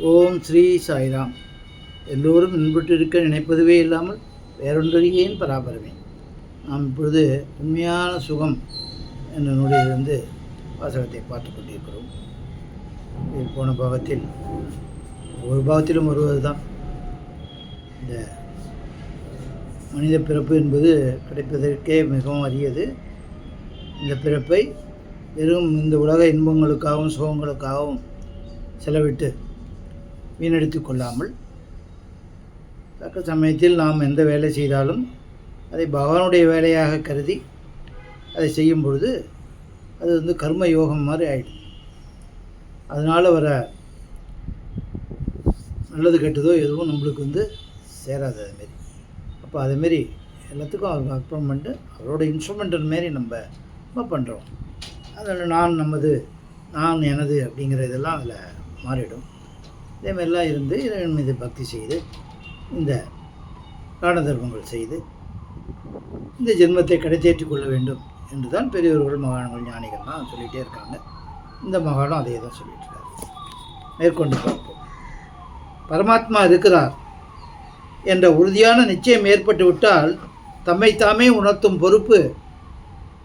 ஓம் ஸ்ரீ சாய்ராம். எல்லோரும் இன்புற்றிருக்க நினைப்பதுவே இல்லாமல் வேறொன்றறியேன் பராபரமே. நாம் இப்பொழுது உண்மையான சுகம் என்ற நூலிலிருந்து வாசகத்தை பார்த்து கொண்டிருக்கிறோம். இது போன பாகத்தில் ஒரு பாகத்திலும் வருவது தான் இந்த மனித பிறப்பு என்பது கிடைப்பதற்கே மிகவும் அரியது. இந்த பிறப்பை வெறும் இந்த உலக இன்பங்களுக்காகவும் சுகங்களுக்காகவும் செலவிட்டு வீணடித்து கொள்ளாமல் தக்க சமயத்தில் நாம் எந்த வேலை செய்தாலும் அதை பகவானுடைய வேலையாக கருதி அதை செய்யும் பொழுது அது கர்ம யோகம் மாதிரி ஆகிடும். அதனால் வர நல்லது கெட்டதோ எதுவும் நம்மளுக்கு சேராது. அதுமாரி அப்போ அதுமாரி எல்லாத்துக்கும் அவங்க அர்ப்பணம் பண்ணிட்டு அவரோட இன்ஸ்ட்ருமெண்டல் மாரி நம்ம பண்ணுறோம். அதில் நான் எனது அப்படிங்கிற இதெல்லாம் அதில் மாறிடும். இதேமாரிலாம் இருந்து இறைவன் மீது பக்தி செய்து இந்த தான தர்மங்கள் செய்து இந்த ஜென்மத்தை கடைத்தேற்றிக் கொள்ள வேண்டும் என்று தான் பெரியவர்கள் மகான்கள் ஞானிகள்லாம் சொல்லிகிட்டே இருக்காங்க. இந்த மகானும் அதே தான் சொல்லிட்டு இருக்காரு. மேற்கொண்டு பார்ப்போம். பரமாத்மா இருக்கிறார் என்ற உறுதியான நிச்சயம் ஏற்பட்டு விட்டால் தம்மைத்தாமே உணர்த்தும் பொறுப்பு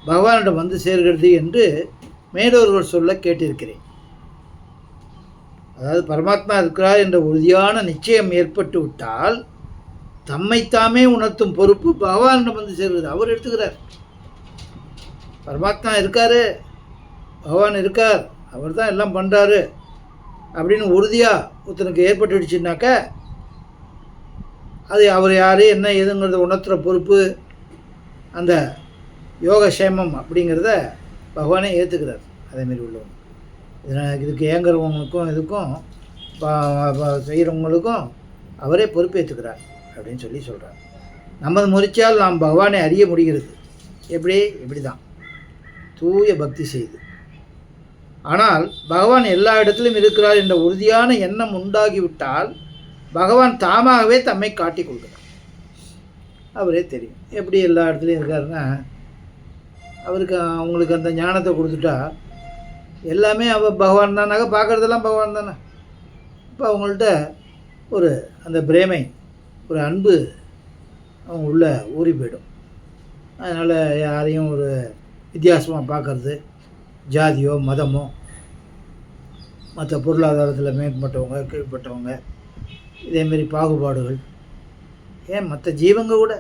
பகவானிடம் சேர்கிறது என்று மேலோர்கள் சொல்ல கேட்டிருக்கிறேன். அதாவது பரமாத்மா இருக்கிறார் என்ற உறுதியான நிச்சயம் ஏற்பட்டு விட்டால் தம்மைத்தாமே உணர்த்தும் பொறுப்பு பகவானிடம் சேர்கிறது. அவர் எடுத்துக்கிறார். பரமாத்மா இருக்கார், பகவான் இருக்கார், அவர் தான் எல்லாம் பண்ணுறாரு அப்படின்னு உறுதியாக ஒருத்தனுக்கு ஏற்பட்டுடுச்சுனாக்க அது அவர் யார் என்ன ஏதுங்கிறத உணர்த்துகிற பொறுப்பு அந்த யோகக்ஷேமம் அப்படிங்கிறத பகவானே ஏற்றுக்கிறார். அதேமாரி உள்ளவங்க இதுக்கு ஏங்குறவங்களுக்கும் செய்கிறவங்களுக்கும் அவரே பொறுப்பேற்றுக்கிறார் அப்படின்னு சொல்கிறார். நமது முயற்சியால் நாம் பகவானை அறிய முடிகிறது. இப்படி தான் தூய பக்தி செய்து. ஆனால் பகவான் எல்லா இடத்திலும் இருக்கிறார் என்ற உறுதியான எண்ணம் உண்டாகிவிட்டால் பகவான் தாமாகவே தம்மை காட்டிக் கொள்கிறார். அவரே தெரியும் எப்படி எல்லா இடத்துலையும் இருக்காருன்னா அவங்களுக்கு அந்த ஞானத்தை கொடுத்துட்டா எல்லாமே பகவான் தானாக பார்க்குறதெல்லாம் பகவான் தானே. இப்போ அவங்கள்ட்ட அந்த பிரேமை ஒரு அன்பு அவங்க உள்ள ஊறி போயிடும். அதனால் யாரையும் வித்தியாசமாக பார்க்குறது, ஜாதியோ மதமோ மற்ற பொருளாதாரத்தில் மேற்பட்டவங்க கீழ்பட்டவங்க இதேமாரி பாகுபாடுகள், ஏன் மற்ற ஜீவங்க கூட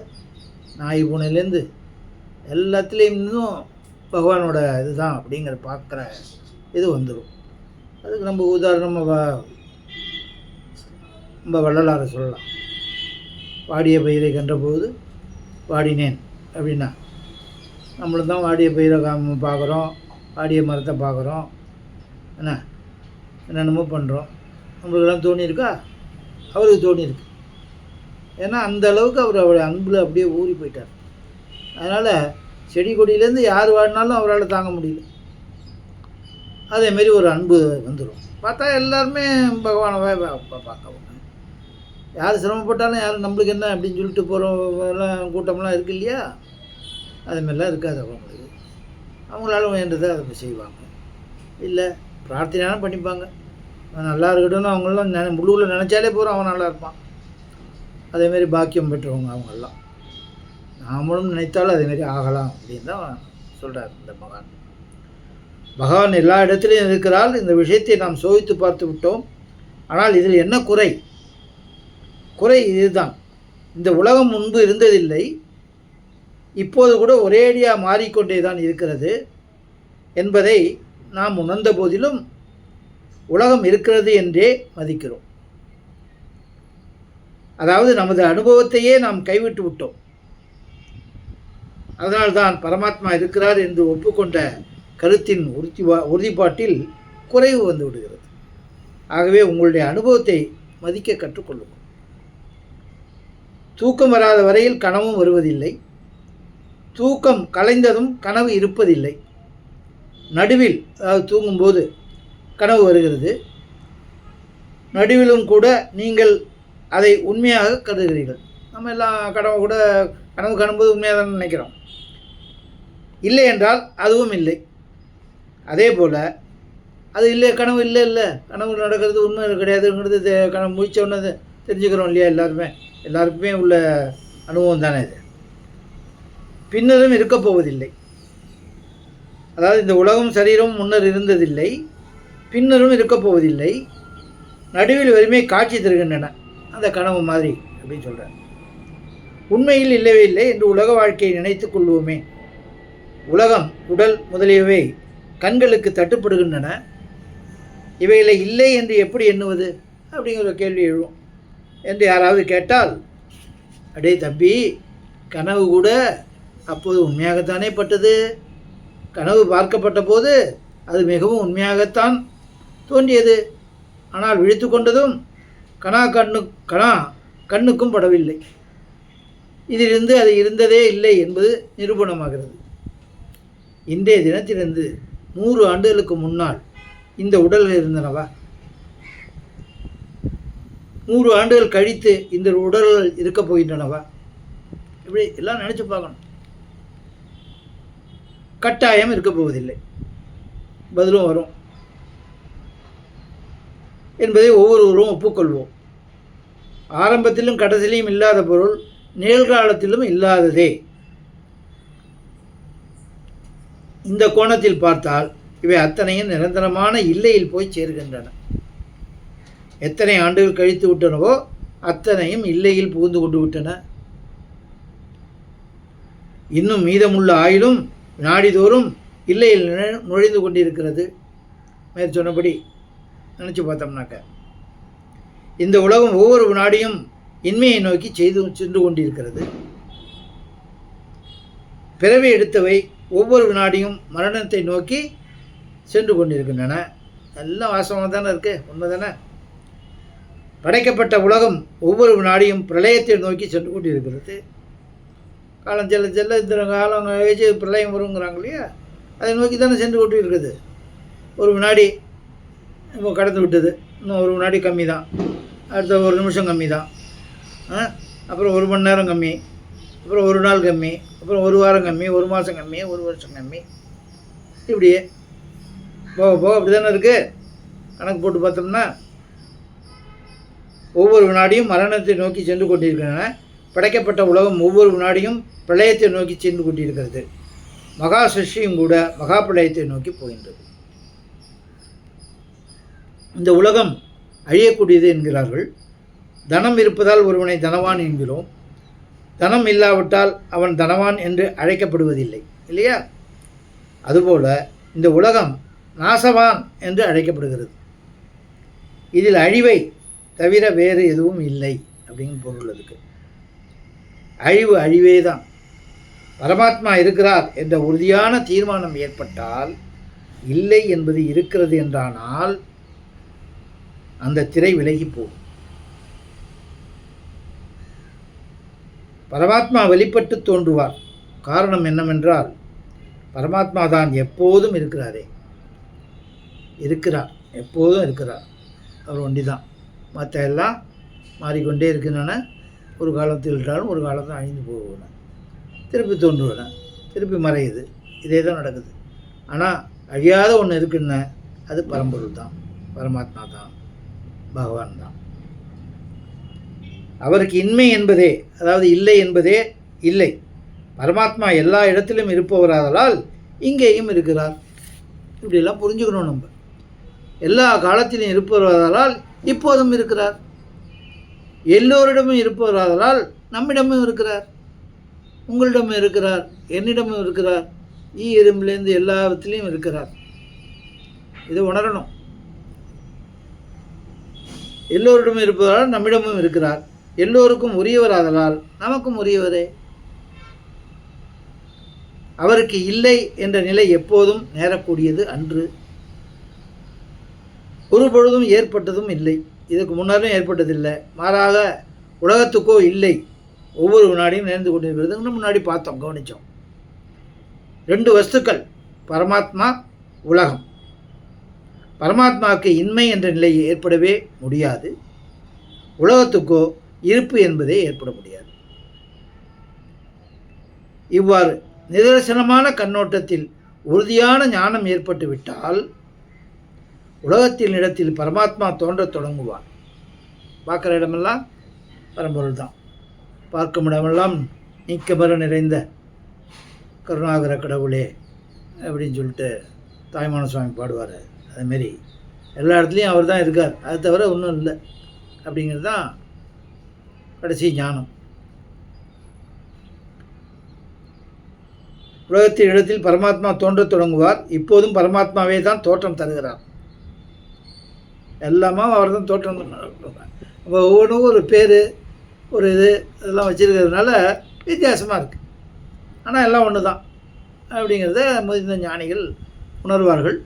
நாய் பூனையிலேருந்து எல்லாத்துலேயும் பகவானோட இதுதான் அப்படிங்கிற பார்க்குற இது வந்துடும். அதுக்கு நம்ம உதாரணமாக நம்ம வள்ளலாரை சொல்லலாம். வாடிய பயிரை கண்டபோது வாடினேன் அப்படின்னா நம்மளும் தான் வாடிய பயிரை பார்க்குறோம், வாடிய மரத்தை பார்க்குறோம், என்னென்னமோ பண்ணுறோம். நம்மளுக்கெல்லாம் தோணியிருக்கா? அவருக்கு தோணியிருக்கு. ஏன்னா அந்த அளவுக்கு அவருடைய அன்பில் அப்படியே ஊறி போயிட்டார். அதனால் செடி கொடியிலேருந்து யார் வாடினாலும் அவரால் தாங்க முடியல. அதேமாரி ஒரு அன்பு வந்துடும். பார்த்தா எல்லாருமே பகவானவே பார்க்கவும், யார் சிரமப்பட்டாலும் யாரும் நம்மளுக்கு என்ன அப்படின்னு சொல்லிட்டு போகிறவங்கலாம் கூட்டம்லாம் இருக்குது இல்லையா? அதுமாரிலாம் இருக்காது. அவங்களால வேண்டதை அதை செய்வாங்க. இல்லை பிரார்த்தனையாலும் பண்ணிப்பாங்க. அவன் நல்லா இருக்கட்டும்னு அவங்களாம் முழுவில் நினச்சாலே போகிறோம் அவன் நல்லா இருப்பான். அதேமாரி பாக்கியம் பெற்றவங்க அவங்கெல்லாம். நாமளும் நினைத்தாலும் அதேமாரி ஆகலாம் அப்படின்னு தான் சொல்கிறார் இந்த மகான். பகவான் எல்லா இடத்துலையும் இருக்கிறால் இந்த விஷயத்தை நாம் சோதித்து பார்த்து விட்டோம். ஆனால் இதில் என்ன குறை இதுதான். இந்த உலகம் முன்பு இருந்ததில்லை, இப்போது கூட ஒரேடியாக மாறிக்கொண்டே தான் இருக்கிறது என்பதை நாம் உணர்ந்த போதிலும் உலகம் இருக்கிறது என்றே மதிக்கிறோம். அதாவது நமது அனுபவத்தையே நாம் கைவிட்டு விட்டோம். அதனால்தான் பரமாத்மா இருக்கிறார் என்று ஒப்புக்கொண்ட கருத்தின் உறுதிப்பாட்டில் குறைவு வந்து விடுகிறது. ஆகவே உங்களுடைய அனுபவத்தை மதிக்க கற்றுக்கொள்ளுங்கள். தூக்கம் வராத வரையில் கனவும் வருவதில்லை, தூக்கம் கலைந்ததும் கனவு இருப்பதில்லை. நடுவில், அதாவது தூங்கும்போது கனவு வருகிறது, நடுவிலும் கூட நீங்கள் அதை உண்மையாக கருதுகிறீர்கள். நம்ம எல்லாம் கனவு காணும்போது உண்மையாக தான் நினைக்கிறோம். இல்லை என்றால் அதுவும் இல்லை. அதே போல் அது இல்லை, கனவு இல்லை இல்லை, கனவு நடக்கிறது உண்மை கிடையாதுங்கிறது கனவு முழிச்ச உடனே தெரிஞ்சுக்கிறோம் இல்லையா? எல்லாருக்குமே உள்ள அனுபவம் தானே இது. பின்னரும் இருக்கப் போவதில்லை. அதாவது இந்த உலகம் சரீரம் முன்னர் இருந்ததில்லை, பின்னரும் இருக்கப் போவதில்லை, நடுவில் வறுமை காட்சி தருகின்றன, அந்த கனவு மாதிரி அப்படின்னு சொல்கிறார். உண்மையில் இல்லவே இல்லை என்று உலக வாழ்க்கையை நினைத்து கொள்வோமே. உலகம், உடல் முதலியவை கண்களுக்கு தட்டுப்படுகின்றன. இவைகளை இல்லை என்று எப்படி எண்ணுவது அப்படிங்கிற கேள்வி எழும் என்று யாராவது கேட்டால், அடே தம்பி, கனவு கூட அப்போது உண்மையாகத்தானே பட்டது. கனவு பார்க்கப்பட்ட போது அது மிகவும் உண்மையாகத்தான் தோன்றியது. ஆனால் விழித்து கொண்டதும் கணா கண்ணுக்கும் படவில்லை. இதிலிருந்து அது இருந்ததே இல்லை என்பது நிரூபணமாகிறது. இன்றைய தினத்திலிருந்து 100 ஆண்டுகளுக்கு முன்னால் இந்த உடல்கள் இருந்தனவா? 100 ஆண்டுகள் கழித்து இந்த உடல்கள் இருக்கப் போகின்றனவா? இப்படி எல்லாம் நினச்சி பார்க்கணும். கட்டாயம் இருக்க போவதில்லை, பதிலும் வரும் என்பதை ஒவ்வொருவரும் ஒப்புக்கொள்வோம். ஆரம்பத்திலும் கடைசியிலும் இல்லாத பொருள் நிகழ்காலத்திலும் இல்லாததே. இந்த கோணத்தில் பார்த்தால் இவை அத்தனையும் நிரந்தரமான இல்லையில் போய் சேர்கின்றன. எத்தனை ஆண்டுகள் கழித்து விட்டனவோ அத்தனையும் இல்லையில் புகுந்து கொண்டு விட்டன. இன்னும் மீதமுள்ள ஆயுளும் நாடிதோறும் இல்லையில் நுழைந்து கொண்டிருக்கிறது. மேற் சொன்னபடி நினச்சி பார்த்தோம்னாக்க இந்த உலகம் ஒவ்வொரு வினாடியும் இன்மையை நோக்கி சென்று கொண்டிருக்கிறது. பிறவி எடுத்தவை ஒவ்வொரு வினாடியும் மரணத்தை நோக்கி சென்று கொண்டிருக்கின்றன. எல்லாம் வாசமாக தானே இருக்குது, உண்மை தானே? படைக்கப்பட்ட உலகம் ஒவ்வொரு வினாடியும் பிரளயத்தை நோக்கி சென்று கொண்டிருக்கிறது. காலம் செல்ல செல்ல இந்த காலம் கழிச்சு பிரளயம் வருங்கிறாங்க இல்லையா, அதை நோக்கி தானே சென்று கொண்டு இருக்குது. ஒரு வினாடி இப்போ கடந்து விட்டது, இன்னும் ஒரு வினாடி கம்மி தான், அடுத்த ஒரு நிமிஷம் கம்மி தான், அப்புறம் 1 மணி நேரம் கம்மி, அப்புறம் 1 நாள் கம்மி, அப்புறம் 1 வாரம் கம்மி, 1 மாதம் கம்மி, 1 வருஷம் கம்மி, இப்படியே போக போக அப்படி தானே இருக்குது. கணக்கு போட்டு பார்த்தோம்னா ஒவ்வொரு வினாடியும் மரணத்தை நோக்கி சென்று கொண்டிருக்கின்றன. படைக்கப்பட்ட உலகம் ஒவ்வொரு வினாடியும் பிரளயத்தை நோக்கி சென்று கொண்டிருக்கிறது. மகா சிருஷ்டியும் கூட மகா பிரளயத்தை நோக்கி போகின்றது. இந்த உலகம் அழியக்கூடியது என்கிறார்கள். தனம் இருப்பதால் ஒருவனை தனவான் என்கிறோம். தனம் இல்லாவிட்டால் அவன் தனவான் என்று அழைக்கப்படுவதில்லை இல்லையா? அதுபோல இந்த உலகம் நாசவான் என்று அழைக்கப்படுகிறது. இதில் அழிவை தவிர வேறு எதுவும் இல்லை அப்படிங்கிற பொருள் அதுக்கு. அழிவு அழிவே தான். பரமாத்மா இருக்கிறார் என்ற உறுதியான தீர்மானம் ஏற்பட்டால், இல்லை என்பது இருக்கிறது என்றானால் அந்த திரை விலகி போகும். பரமாத்மா வெளிப்பட்டு தோன்றுவார். காரணம் என்னவென்றால், பரமாத்மா தான் எப்போதும் இருக்கிறாரே, இருக்கிறார், எப்போதும் இருக்கிறார். அவர் ஒண்டி தான். மற்ற எல்லாம் மாறிக்கொண்டே இருக்கின்றன. ஒரு காலத்தில் இருந்தாலும் ஒரு காலத்தில் அழிந்து போகுன, திருப்பி தோன்றுவன, திருப்பி மறையுது. இதே தான் நடக்குது. ஆனால் அழியாத ஒன்று இருக்குன்னு, அது பரம்பொருள் தான், பரமாத்மா தான், பகவான் தான். அவருக்கு இன்மை என்பதே, அதாவது இல்லை என்பதே இல்லை. பரமாத்மா எல்லா இடத்திலும் இருப்பவராதலால் இங்கேயும் இருக்கிறார். இப்படியெல்லாம் புரிஞ்சுக்கணும். நம்ம எல்லா காலத்திலும் இருப்பவராதலால் இப்போதும் இருக்கிறார். எல்லோரிடமும் இருப்பவராதலால் நம்மிடமும் இருக்கிறார், உங்களிடமும் இருக்கிறார், என்னிடமும் இருக்கிறார், எறும்பிலேருந்து எல்லாத்திலையும் இருக்கிறார். இதை உணரணும். எல்லோரிடமும் இருப்பதால் நம்மிடமும் இருக்கிறார். எல்லோருக்கும் உரியவராதலால் நமக்கும் உரியவரே. அவருக்கு இல்லை என்ற நிலை எப்போதும் நேரக்கூடியது அன்று. ஒரு பொழுதும் ஏற்பட்டதும் இல்லை, இதுக்கு முன்னரும் ஏற்பட்டதில்லை. மாறாக உலகத்துக்கோ இல்லை, ஒவ்வொரு வினாடியும் நேர்ந்து கொண்டிருக்கிறது. முன்னாடி பார்த்தோம், கவனித்தோம். 2 வஸ்துக்கள், பரமாத்மா, உலகம். பரமாத்மாவுக்கு இன்மை என்ற நிலை ஏற்படவே முடியாது. உலகத்துக்கோ இருப்பு என்பதே ஏற்பட முடியாது. இவ்வாறு நிதர்சனமான கண்ணோட்டத்தில் உறுதியான ஞானம் ஏற்பட்டுவிட்டால் உலகத்தின் இடத்தில் பரமாத்மா தோன்றத் தொடங்குவார். பார்க்குற இடமெல்லாம் பரம்பொருள் தான். பார்க்கும் இடமெல்லாம் நீக்கமர நிறைந்த கருணாகர கடவுளே அப்படின்னு சொல்லிட்டு தாய்மான சுவாமி பாடுவார். அதுமாரி எல்லா இடத்துலையும் அவர் தான் இருக்கார், அது தவிர ஒன்றும் இல்லை அப்படிங்கிறது தான் கடைசி ஞானம். உலகத்தின் இடத்தில் பரமாத்மா தோன்றத் தொடங்குவார். இப்போதும் பரமாத்மாவே தான் தோற்றம் தருகிறார். எல்லாமே அவர் தான் தோற்றம் ஒவ்வொன்றும் ஒரு பேர், ஒரு இது இதெல்லாம் வச்சுருக்கிறதுனால வித்தியாசமாக இருக்குது. ஆனால் எல்லாம் ஒன்று தான் அப்படிங்கிறத முதிர்ந்த ஞானிகள் உணர்வார்கள்.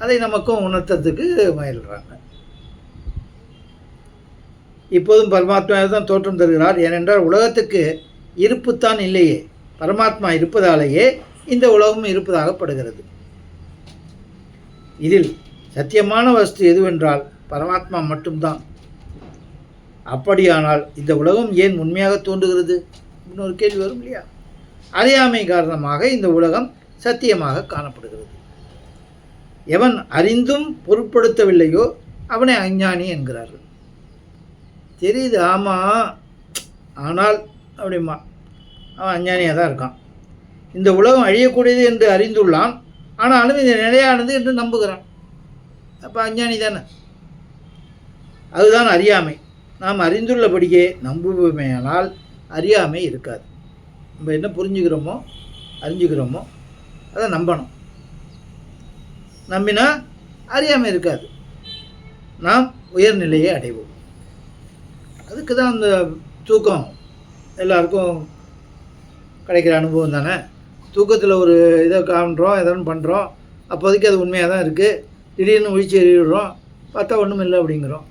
அதை நமக்கும் உணர்த்தத்துக்கு முயல்கிறாங்க. இப்போதும் பரமாத்மாவே தான் தோற்றம் தருகிறார். ஏனென்றால் உலகத்துக்கு இருப்புத்தான் இல்லையே, பரமாத்மா இருப்பதாலேயே இந்த உலகம் இருப்பதாகப்படுகிறது. இதில் சத்தியமான வஸ்து எதுவென்றால் பரமாத்மா மட்டும்தான். அப்படியானால் இந்த உலகம் ஏன் உண்மையாக தோன்றுகிறது அப்படின்னு ஒரு கேள்வி வரும் இல்லையா? அறியாமை காரணமாக இந்த உலகம் சத்தியமாக காணப்படுகிறது. எவன் அறிந்தும் பொருட்படுத்தவில்லையோ அவனை அஞ்ஞானி என்கிறார்கள். தெரியுது, ஆமாம், ஆனால் அப்படிமா அவன் அஞ்ஞானியாக தான் இருக்கான். இந்த உலகம் அழியக்கூடியது என்று அறிந்துள்ளான், ஆனாலும் இது நிலையானது என்று நம்புகிறான். அப்போ அஞ்ஞானி தானே. அதுதான் அறியாமை. நாம் அறிந்துள்ளபடியே நம்புவோமேயானால் அறியாமை இருக்காது. நம்ம என்ன அறிஞ்சுக்கிறோமோ அதை நம்பணும். நம்பினா அறியாமை இருக்காது. நாம் உயர்நிலையை அடைவோம். அதுக்கு தான் அந்த தூக்கம் எல்லாருக்கும் கிடைக்கிற அனுபவம் தானே. தூக்கத்தில் ஒரு இதை காண்றோம், எதன்னு பண்ணுறோம், அப்போதைக்கு அது உண்மையாக தான் இருக்குது. திடீர்னு விழிச்சு எறிடுறோம், பார்த்தா ஒன்றும் இல்லை அப்படிங்கிறோம்.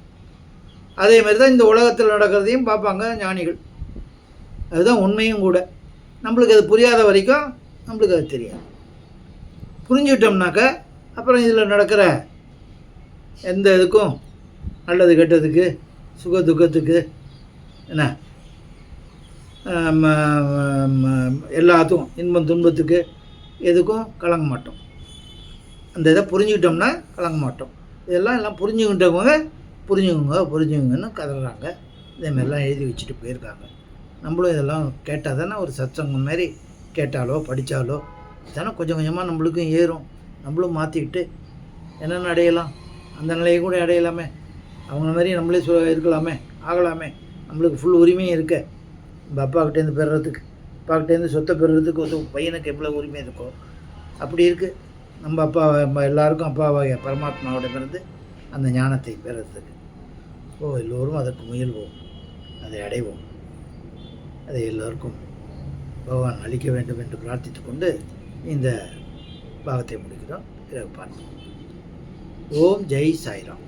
அதேமாரி தான் இந்த உலகத்தில் நடக்கிறதையும் பார்ப்பாங்க ஞானிகள். அதுதான் உண்மையும் கூட. நம்மளுக்கு அது புரியாத வரைக்கும் நம்மளுக்கு அது தெரியாது. புரிஞ்சுக்கிட்டோம்னாக்க அப்புறம் இதில் நடக்கிற எந்த இதுக்கும், நல்லது கெட்டதுக்கு, சுக துக்கத்துக்கு, என்ன எல்லாத்துக்கும், இன்பம் துன்பத்துக்கு எதுக்கும் கலங்க மாட்டோம். அந்த இதை புரிஞ்சுக்கிட்டோம்னா கலங்க மாட்டோம். எல்லாம் புரிஞ்சுக்கிட்டவங்க புரிஞ்சுங்கன்னு கதறாங்க. இதேமாரிலாம் எழுதி வச்சுட்டு போயிருக்காங்க. நம்மளும் இதெல்லாம் கேட்டால் தானே ஒரு சத்சங்கம் மாதிரி கேட்டாலோ படித்தாலோ தானே கொஞ்சம் கொஞ்சமாக நம்மளுக்கும் ஏறும். நம்மளும் மாற்றிக்கிட்டு என்னென்ன அடையலாம், அந்த நிலையை கூட அடையலாமே. அவங்க மாதிரி நம்மளே இருக்கலாமே, ஆகலாமே. நம்மளுக்கு ஃபுல் உரிமையும் இருக்க. நம்ம அப்பாக்கிட்டேருந்து பெறுறதுக்கு, அப்பாக்கிட்டேருந்து சொத்தை பெறுறதுக்கு ஒரு பையனுக்கு எவ்வளோ உரிமை இருக்கோ அப்படி இருக்குது. நம்ம எல்லாருக்கும் அப்பாவாகிய பரமாத்மாவிடமிருந்து அந்த ஞானத்தை பெறுறதுக்கு எல்லோரும் அதற்கு முயல்வோம், அதை அடைவோம். அதை எல்லோருக்கும் பகவான் அளிக்க வேண்டும் என்று பிரார்த்தித்து கொண்டு இந்த பாகத்தை முடிக்கிறோம். பிறகு பார்ப்போம். ஓம் ஜெய் சாய்ராம்.